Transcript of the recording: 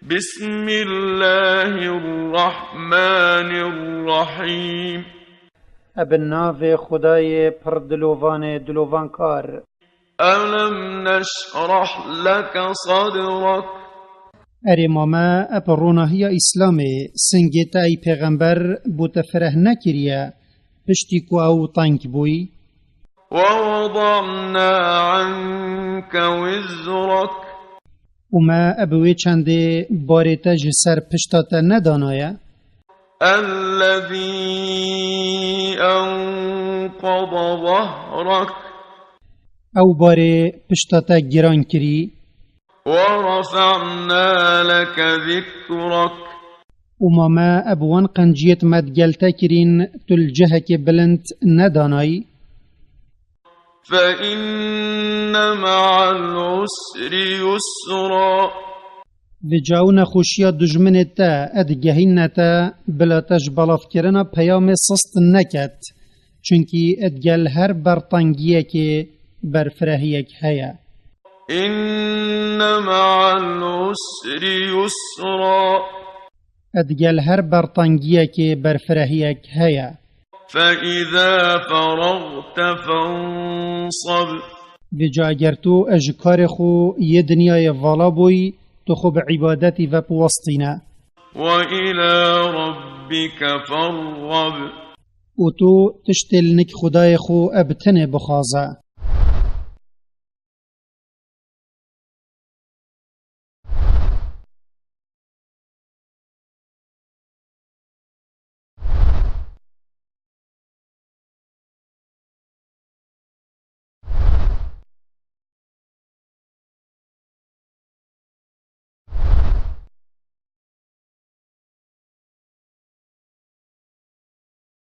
بسم الله الرحمن الرحيم ابن ناف خدای پر دلوان کار. ألم نشرح لك صدرك اری ماما اپروناهی اسلامی سنگیتا ای پیغمبر بوتا فره نکریه پشتی کو او تانک بوی. ووضعنا عنك وزرك وما ابوی چنده باریتا جسر پشتاتا ندانایا الذي أنقض ظهرك او باری پشتاتا گران کری. ورفعنا لك ذكرك وماما ابوان قنجیت مدگلتا کرین تلجهک بلند ندانای. فإن مع العسر يسرا وجاونا خوشیا دجمنتا ادگهینتا بلا تجبلاف کرنا پیام سست نکت چونکی ادگل هر برطنگیه که برفرهیک هیا. إن مع العسر يسرا ادگل هر برطنگیه که برفرهیک هیا. فإذا فرغت فانصب وجا اگر تو اجکار خو یه دنیای والا بوی تو خوب عبادتی و پوستینه وإلى ربك فارغب و تو تشتل نک خدای خو ابتنه بخوازه.